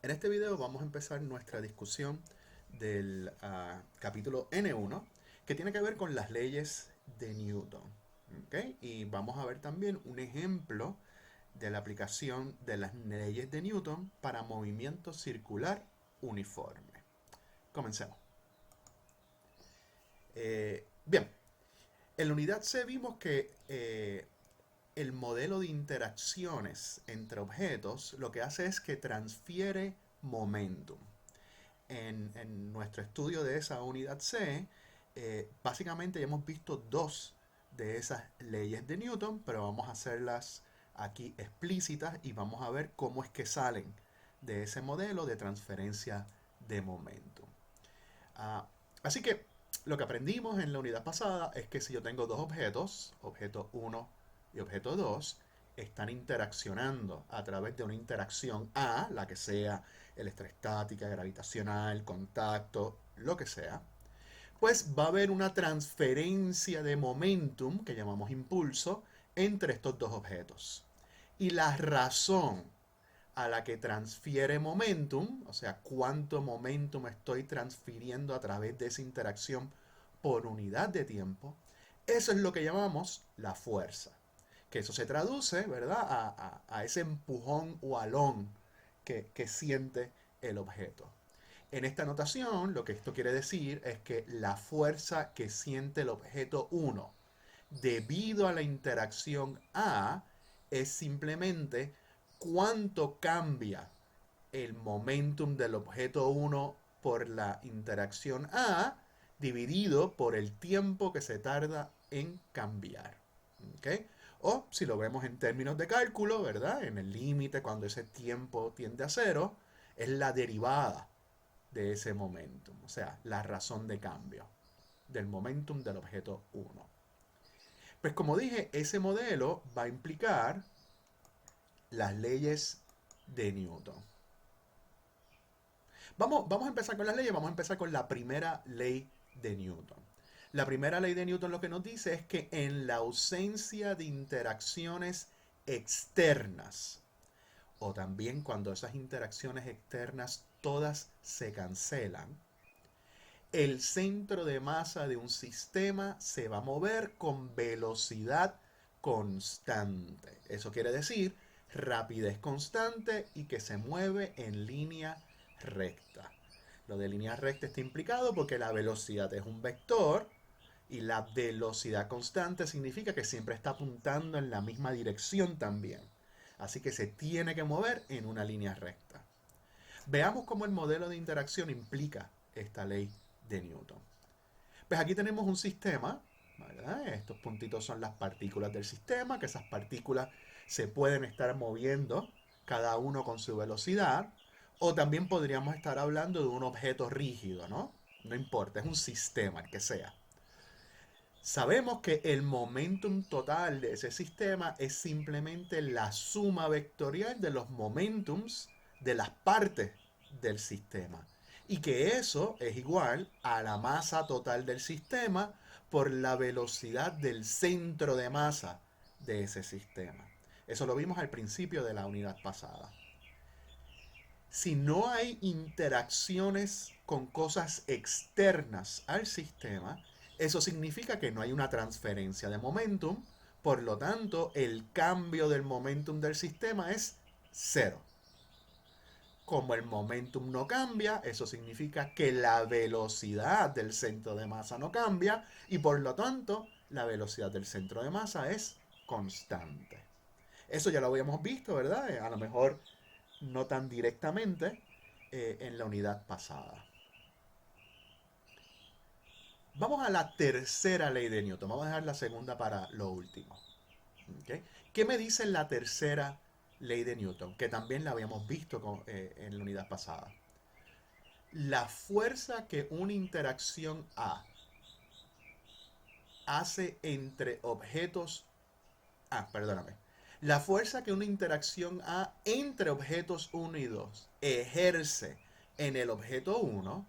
En este video vamos a empezar nuestra discusión del capítulo N1, que tiene que ver con las leyes de Newton. ¿Ok? Y vamos a ver también un ejemplo de la aplicación de las leyes de Newton para movimiento circular uniforme. Comencemos. Bien, en la unidad C vimos que el modelo de interacciones entre objetos lo que hace es que transfiere momentum. En nuestro estudio de esa unidad C, básicamente ya hemos visto dos de esas leyes de Newton, pero vamos a hacerlas aquí explícitas y vamos a ver cómo es que salen de ese modelo de transferencia de momentum. Ah, Así que lo que aprendimos en la unidad pasada es que si yo tengo dos objetos, objeto 1 y objeto 2, están interaccionando a través de una interacción A, la que sea electrostática, gravitacional, contacto, lo que sea, pues va a haber una transferencia de momentum, que llamamos impulso, entre estos dos objetos. Y la razón a la que transfiere momentum, o sea, cuánto momentum estoy transfiriendo a través de esa interacción por unidad de tiempo, eso es lo que llamamos la fuerza. Que eso se traduce, ¿verdad?, a ese empujón o alón que siente el objeto. En esta notación, lo que esto quiere decir es que la fuerza que siente el objeto 1 debido a la interacción A es simplemente cuánto cambia el momentum del objeto 1 por la interacción A dividido por el tiempo que se tarda en cambiar. ¿Okay? O si lo vemos en términos de cálculo, ¿verdad? En el límite, cuando ese tiempo tiende a cero, es la derivada de ese momentum, o sea, la razón de cambio del momentum del objeto 1. Pues como dije, ese modelo va a implicar las leyes de Newton. Vamos a empezar con las leyes, vamos a empezar con la primera ley de Newton. La primera ley de Newton lo que nos dice es que en la ausencia de interacciones externas, o también cuando esas interacciones externas todas se cancelan, el centro de masa de un sistema se va a mover con velocidad constante. Eso quiere decir rapidez constante y que se mueve en línea recta. Lo de línea recta está implicado porque la velocidad es un vector y la velocidad constante significa que siempre está apuntando en la misma dirección también. Así que se tiene que mover en una línea recta. Veamos cómo el modelo de interacción implica esta ley de Newton. Pues aquí tenemos un sistema, ¿verdad? Estos puntitos son las partículas del sistema, que esas partículas se pueden estar moviendo cada uno con su velocidad, o también podríamos estar hablando de un objeto rígido, ¿no? No importa, es un sistema, el que sea. Sabemos que el momentum total de ese sistema es simplemente la suma vectorial de los momentums de las partes del sistema. Y que eso es igual a la masa total del sistema por la velocidad del centro de masa de ese sistema. Eso lo vimos al principio de la unidad pasada. Si no hay interacciones con cosas externas al sistema, eso significa que no hay una transferencia de momentum, por lo tanto el cambio del momentum del sistema es cero. Como el momentum no cambia, eso significa que la velocidad del centro de masa no cambia y por lo tanto la velocidad del centro de masa es constante. Eso ya lo habíamos visto, ¿verdad? A lo mejor no tan directamente en la unidad pasada. Vamos a la tercera ley de Newton. Vamos a dejar la segunda para lo último. ¿Okay? ¿Qué me dice la tercera ley de Newton? Que también la habíamos visto en la unidad pasada. La fuerza que una interacción A hace entre objetos... perdóname. La fuerza que una interacción A entre objetos 1 y 2 ejerce en el objeto 1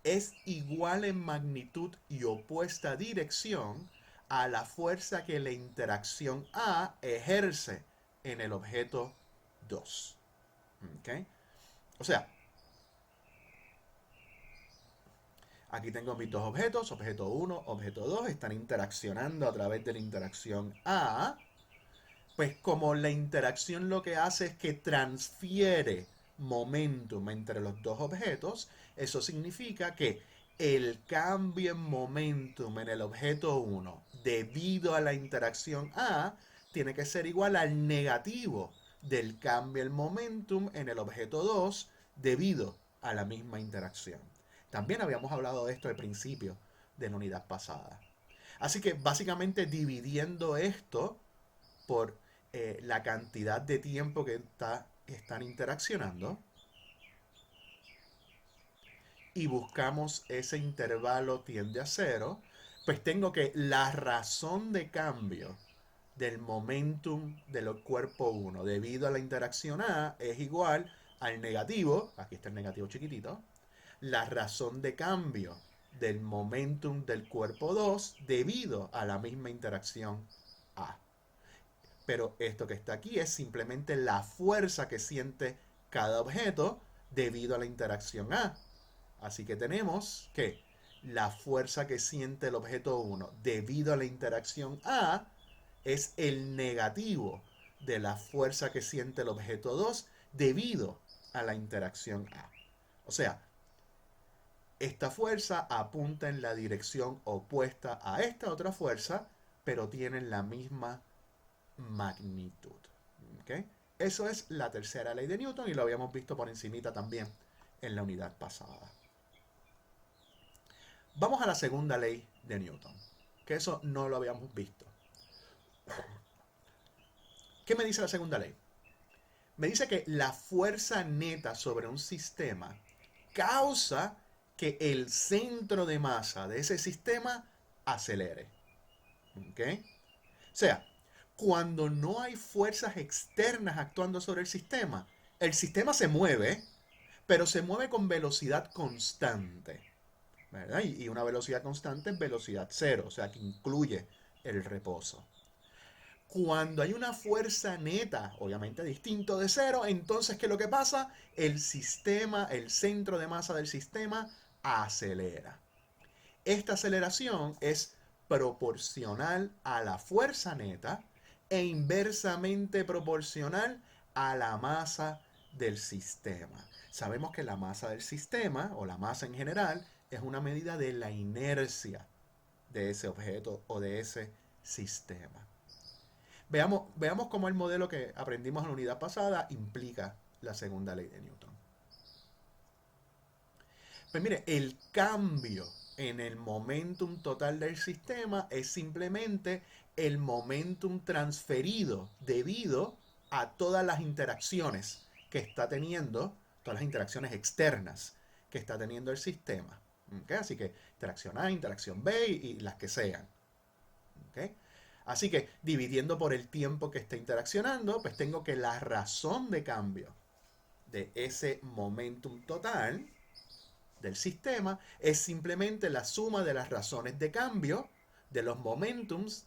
es igual en magnitud y opuesta dirección a la fuerza que la interacción A ejerce en el objeto 2. ¿Okay? O sea, aquí tengo mis dos objetos, objeto 1, objeto 2, están interaccionando a través de la interacción A. Pues como la interacción lo que hace es que transfiere momentum entre los dos objetos, eso significa que el cambio en momentum en el objeto 1 debido a la interacción A tiene que ser igual al negativo del cambio en momentum en el objeto 2 debido a la misma interacción. También habíamos hablado de esto al principio de la unidad pasada. Así que básicamente dividiendo esto por la cantidad de tiempo que están interaccionando y buscamos ese intervalo tiende a cero, pues tengo que la razón de cambio del momentum del cuerpo 1 debido a la interacción A es igual al negativo, aquí está el negativo chiquitito, la razón de cambio del momentum del cuerpo 2 debido a la misma interacción A. Pero esto que está aquí es simplemente la fuerza que siente cada objeto debido a la interacción A. Así que tenemos que la fuerza que siente el objeto 1 debido a la interacción A es el negativo de la fuerza que siente el objeto 2 debido a la interacción A. O sea, esta fuerza apunta en la dirección opuesta a esta otra fuerza, pero tienen la misma magnitud. ¿Okay? Eso es la tercera ley de Newton y lo habíamos visto por encimita también en la unidad pasada. Vamos a la segunda ley de Newton, que eso no lo habíamos visto. ¿Qué me dice la segunda ley? Me dice que la fuerza neta sobre un sistema causa que el centro de masa de ese sistema acelere. ¿Ok? O sea, cuando no hay fuerzas externas actuando sobre el sistema se mueve, pero se mueve con velocidad constante. ¿Verdad? Y una velocidad constante es velocidad cero, o sea que incluye el reposo. Cuando hay una fuerza neta, obviamente distinto de cero, entonces ¿qué es lo que pasa? El sistema, el centro de masa del sistema acelera. Esta aceleración es proporcional a la fuerza neta e inversamente proporcional a la masa del sistema. Sabemos que la masa del sistema, o la masa en general, es una medida de la inercia de ese objeto o de ese sistema. Veamos cómo el modelo que aprendimos en la unidad pasada implica la segunda ley de Newton. Pues mire, el cambio en el momentum total del sistema es simplemente el momentum transferido debido a todas las interacciones que está teniendo, todas las interacciones externas que está teniendo el sistema. ¿Okay? Así que interacción A, interacción B y las que sean. ¿Okay? Así que dividiendo por el tiempo que está interaccionando, pues tengo que la razón de cambio de ese momentum total del sistema es simplemente la suma de las razones de cambio de los momentums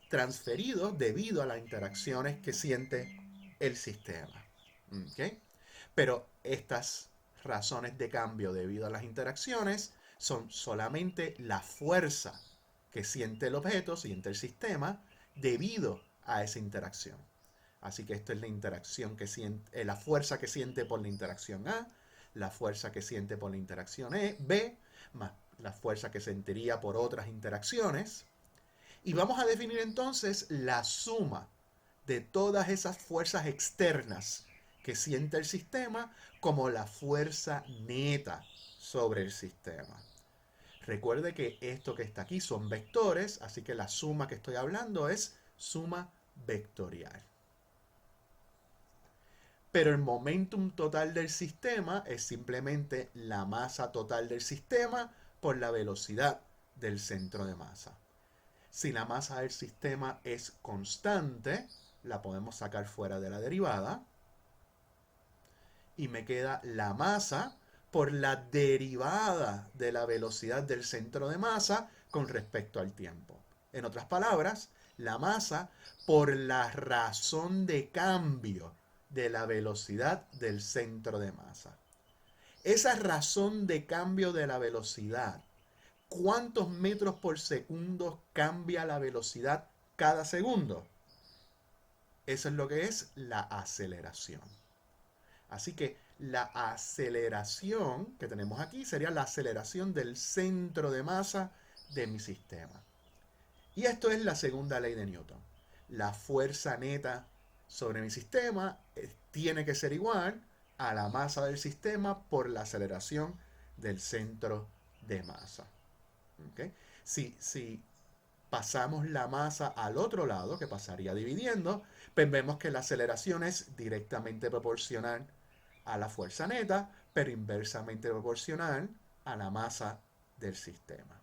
transferidos debido a las interacciones que siente el sistema. ¿Okay? Pero estas razones de cambio debido a las interacciones son solamente la fuerza que siente el objeto, siente el sistema, debido a esa interacción. Así que esto es la interacción que siente, la fuerza que siente por la interacción A, la fuerza que siente por la interacción B, más la fuerza que sentiría por otras interacciones. Y vamos a definir entonces la suma de todas esas fuerzas externas que siente el sistema como la fuerza neta sobre el sistema. Recuerde que esto que está aquí son vectores, así que la suma que estoy hablando es suma vectorial. Pero el momentum total del sistema es simplemente la masa total del sistema por la velocidad del centro de masa. Si la masa del sistema es constante, la podemos sacar fuera de la derivada. Y me queda la masa por la derivada de la velocidad del centro de masa con respecto al tiempo. En otras palabras, la masa por la razón de cambio de la velocidad del centro de masa. esa razón de cambio de la velocidad, ¿cuántos metros por segundo cambia la velocidad cada segundo? Eso es lo que es la aceleración. Así que la aceleración que tenemos aquí sería la aceleración del centro de masa de mi sistema. Y esto es la segunda ley de Newton. La fuerza neta sobre mi sistema tiene que ser igual a la masa del sistema por la aceleración del centro de masa. ¿Okay? Si pasamos la masa al otro lado, que pasaría dividiendo, pues vemos que la aceleración es directamente proporcional a la fuerza neta, pero inversamente proporcional a la masa del sistema.